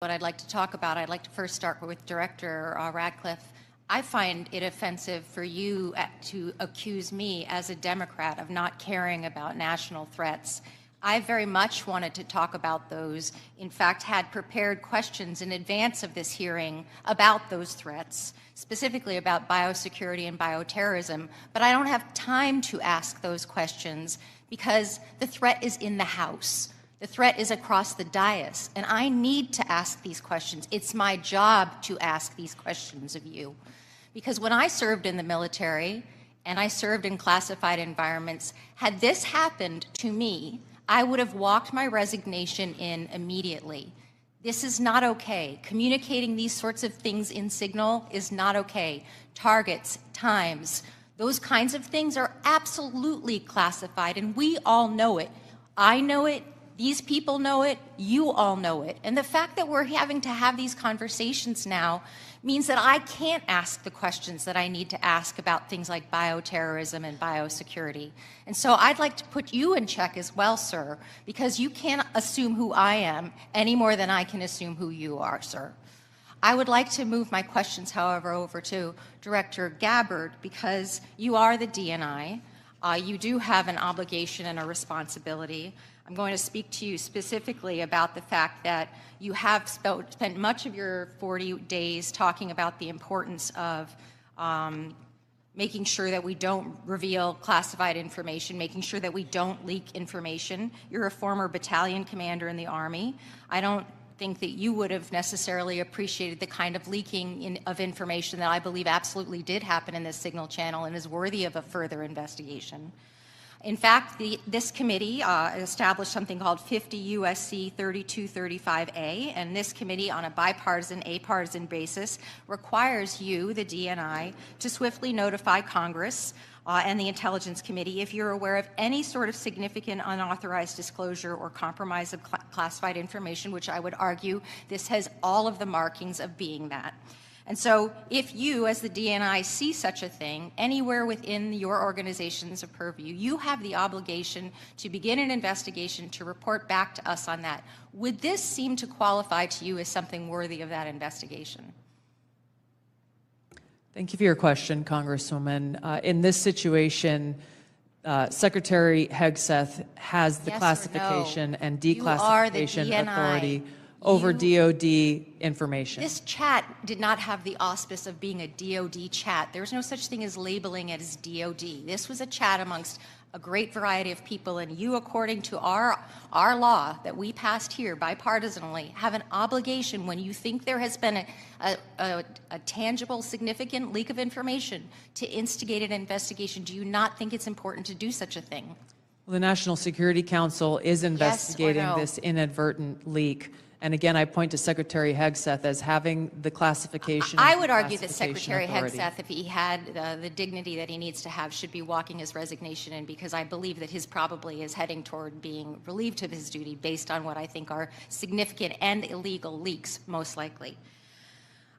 what I'd like to talk about. I'd like to first start with Director Radcliffe. I find it offensive for you to accuse me as a Democrat of not caring about national threats. I very much wanted to talk about those. In fact, had prepared questions in advance of this hearing about those threats, specifically about biosecurity and bioterrorism, but I don't have time to ask those questions because the threat is in the House. The threat is across the dais, and I need to ask these questions. It's my job to ask these questions of you. Because when I served in the military and I served in classified environments, had this happened to me, I would have walked my resignation in immediately. This is not okay. Communicating these sorts of things in Signal is not okay. Targets, times, those kinds of things are absolutely classified, and we all know it. I know it. These people know it, you all know it. And the fact that we're having to have these conversations now means that I can't ask the questions that I need to ask about things like bioterrorism and biosecurity. And so I'd like to put you in check as well, sir, because you can't assume who I am any more than I can assume who you are, sir. I would like to move my questions, however, over to Director Gabbard, because you are the DNI. You do have an obligation and a responsibility. I'm going to speak to you specifically about the fact that you have spent much of your 40 days talking about the importance of making sure that we don't reveal classified information, making sure that we don't leak information. You're a former battalion commander in the Army. I don't think that you would have necessarily appreciated the kind of leaking of information that I believe absolutely did happen in this Signal channel and is worthy of a further investigation. In fact, this committee established something called 50 U.S.C. 3235A, and this committee, on a bipartisan, apartisan basis, requires you, the DNI, to swiftly notify Congress and the Intelligence Committee if you're aware of any sort of significant unauthorized disclosure or compromise of classified information, which I would argue this has all of the markings of being that. And so if you, as the DNI, see such a thing anywhere within your organization's purview, you have the obligation to begin an investigation to report back to us on that. Would this seem to qualify to you as something worthy of that investigation? Thank you for your question, Congresswoman. In this situation, Secretary Hegseth has the classification and declassification authority over DOD information. This chat did not have the auspice of being a DOD chat. There's no such thing as labeling it as DOD. This was a chat amongst a great variety of people, and you, according to our law that we passed here bipartisanly, have an obligation when you think there has been a tangible, significant leak of information to instigate an investigation. Do you not think it's important to do such a thing? Well, the National Security Council is investigating this inadvertent leak. And again, I point to Secretary Hegseth as having the classification. I would argue that Secretary Hegseth, if he had the dignity that he needs to have, should be walking his resignation in, because I believe that his probably is heading toward being relieved of his duty based on what I think are significant and illegal leaks, most likely.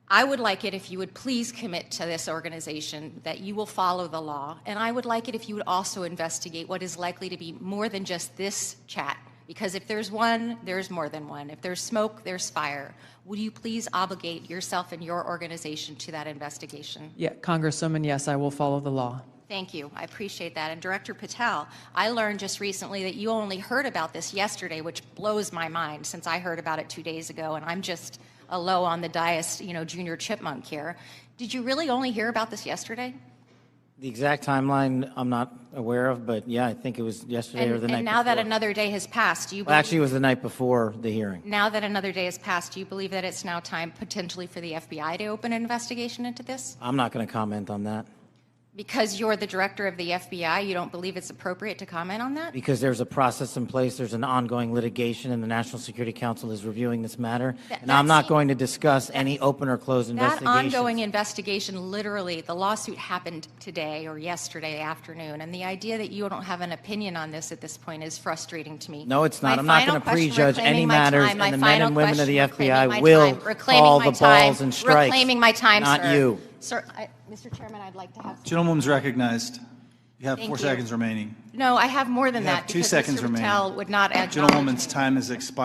I would like it if you would please commit to this organization that you will follow the law, and I would like it if you would also investigate what is likely to be more than just this chat. Because if there's one, there's more than one. If there's smoke, there's fire. Would you please obligate yourself and your organization to that investigation? Yeah, Congresswoman, yes, I will follow the law. Thank you. I appreciate that. And Director Patel, I learned just recently that you only heard about this yesterday, which blows my mind since I heard about it 2 days ago, and I'm just a low on the dais, junior chipmunk here. Did you really only hear about this yesterday? The exact timeline I'm not aware of, but yeah, I think it was yesterday or the night before. And now that another day has passed, do you believe... Well, actually, it was the night before the hearing. Now that another day has passed, do you believe that it's now time potentially for the FBI to open an investigation into this? I'm not going to comment on that. Because you're the director of the FBI, you don't believe it's appropriate to comment on that? Because there's a process in place, there's an ongoing litigation, and the National Security Council is reviewing this matter. And I'm not going to discuss any open or closed investigations. That ongoing investigation, literally, the lawsuit happened today or yesterday afternoon, and the idea that you don't have an opinion on this at this point is frustrating to me. No, it's not. I'm not going to prejudge any matters, and the men and women of the FBI will call the balls and strikes. Reclaiming my time, not sir. you. Sir, Mr. Chairman, I'd like to have... Gentlewoman's recognized. You have 4 you. seconds remaining. No, I have more than You have that. 2 seconds Mr. remaining. Patel would not acknowledge... Gentlewoman's time has expired.